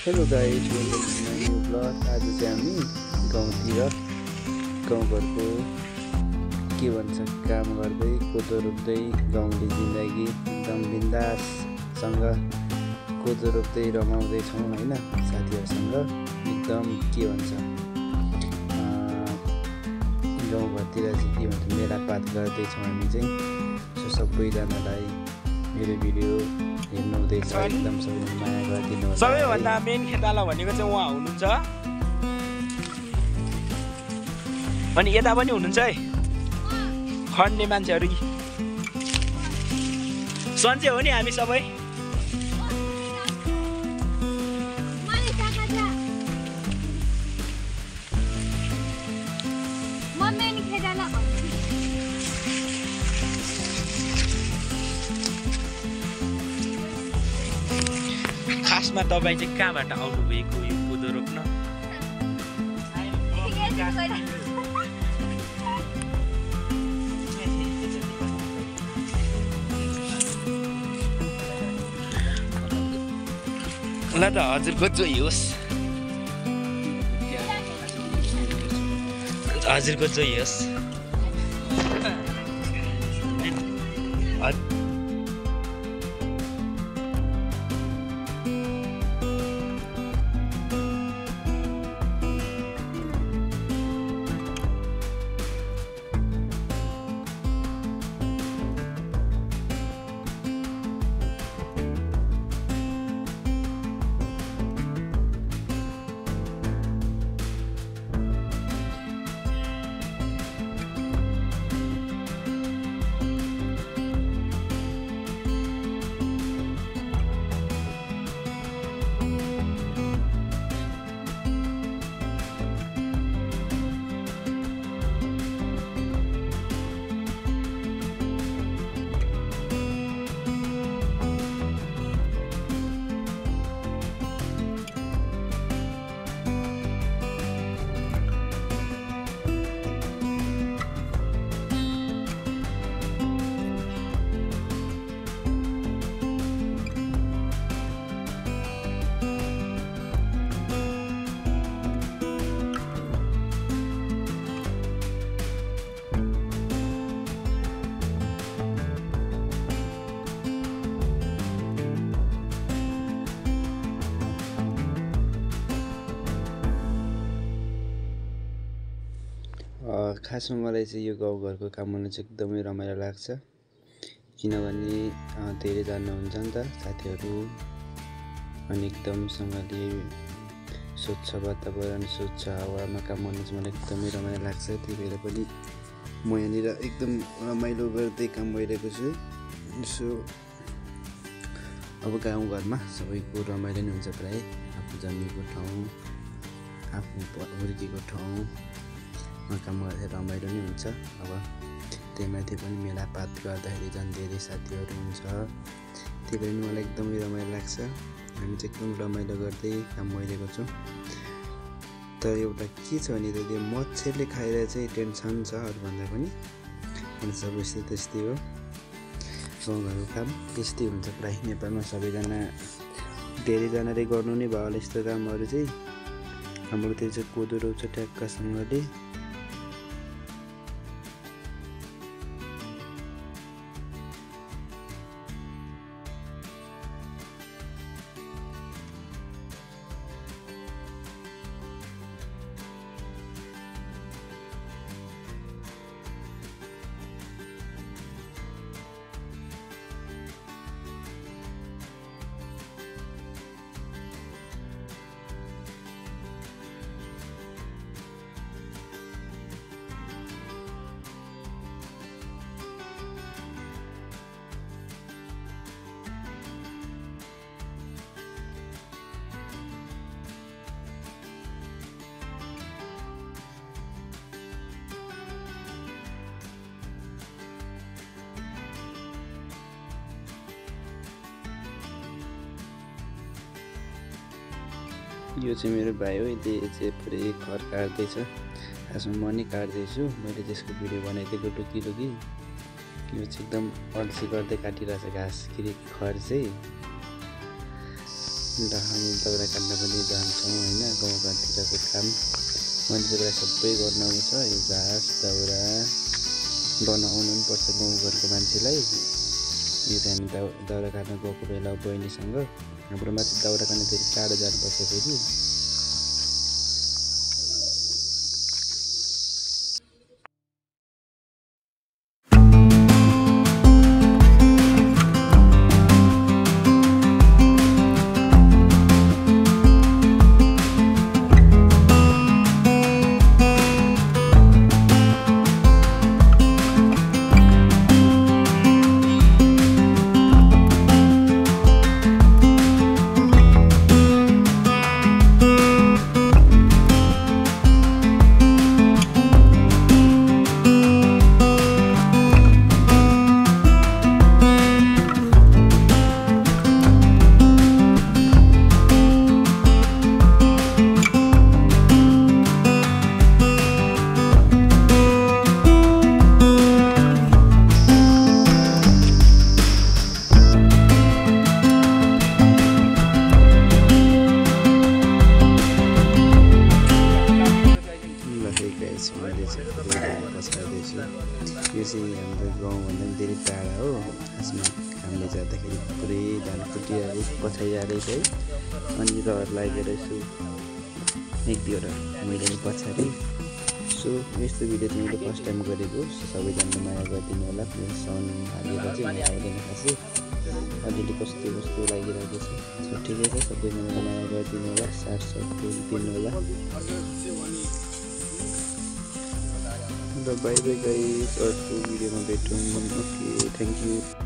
Hello guys, welcome to my new blog. आज चाहिँ हामी गाउँतिर गाउँघरको के भन्छ काम गर्दै कोदो रोप्दै गाउँले जिन्दगी एकदम बिन्दाससँग कोदो रोप्दै रमाउँदैछौँ होइन, साथीहरूसँग एकदम के भन्छ गाउँघरतिर चाहिँ के भन्छ मेलापात गर्दैछौँ हामी चाहिँ। सो सबैजनालाई मेरो भिडियो हेर्नु हुँदैछ एकदम सबैले माया गरिदिनु होला। सबैभन्दा मेन खेताला भनेको चाहिँ उहाँ हुनुहुन्छ, अनि यता पनि हुनुहुन्छ है खन्ने मान्छेहरू। सन्चै हो नि हामी सबै। खासमा तपाईँ चाहिँ कहाँबाट आउनुभएको यो कोदो रोप्न? ल त हजुरको जोही होस्, हजुरको जोही होस्। खासमा मलाई चाहिँ यो गाउँघरको काम गर्नु चाहिँ एकदमै रमाइलो लाग्छ, किनभने धेरैजना हुन्छ नि त साथीहरू, अनि एकदमसँगले स्वच्छ वातावरण स्वच्छ हावामा काम गर्नु चाहिँ मलाई एकदमै रमाइलो लाग्छ। त्यही भएर पनि म यहाँनिर एकदम रमाइलो गर्दै काम गरिरहेको छु। सो अब गाउँघरमा सबैको रमाइलो नै हुन्छ, प्रायः आफू जन्मेको ठाउँ आफू हुर्केको ठाउँमा काम गर्दा रमाइलो नै हुन्छ। अब त्यही माथि पनि मेलापात गर्दाखेरि झन् धेरै साथीहरू हुन्छ, त्यही भएर मलाई एकदमै रमाइलो लाग्छ। हामी चाहिँ एकदम रमाइलो गर्दै काम गरिरहेको छौँ। तर एउटा के छ भने त्यो मच्छरले खाएर चाहिँ टेन्सन छ अरूभन्दा पनि, अनि सब त्यस्तै हो गाउँघरको काम त्यस्तै हुन्छ प्रायः नेपालमा। सबैजना धेरैजनाले गर्नु नै भयो होला यस्तो कामहरू चाहिँ। हाम्रो त्यो चाहिँ कोदो रोप्छ ट्याक्कसँगले। यो चाहिँ मेरो भाइ हो, यसले चाहिँ पुरै घर काट्दैछ। खासमा म नै काट्दैछु, मैले त्यसको भिडियो बनाइदिएको टुकी टुकी। यो चाहिँ एकदम अल्छी गर्दै काटिरहेछ घाँस खर चाहिँ। हामी दाउरा काट्न पनि जान्छौँ होइन। गाउँघरतिरको काम मान्छेलाई सबै गर्न आउँछ। यो घाँस दाउरा गर्न आउनु पनि पर्छ गाउँघरको मान्छेलाई। यो चाहिँ हामी दाउरा काट्न गएको बेला बहिनीसँग हाम्रो माथि दाउरा काट्न धेरै टाढो जानुपर्छ फेरि। यो चाहिँ हाम्रो गाउँभन्दा पनि धेरै टाढा हो। खासमा हामीले जाँदाखेरि पुरै धान कुटिएर पछाइहालेँ है। अनि रहर लागेर यसो एक दुईवटा मैले पनि पछाडि। सो यस्तो भिडियो चाहिँ मैले फर्स्ट टाइम गरेको। सबैजनाले माया गरिदिनु होला। साउन्ड हालेर चाहिँ मलाई आउँदैन खासै, अलिअलि कस्तो कस्तो लागिरहेको छ। सो ठिकै छ, सबैजनाले माया गरिदिनु होला, साथ दिनु होला। बाई बाई गाइस, अर्को भिडियोमा भेटौँ। Okay, thank you.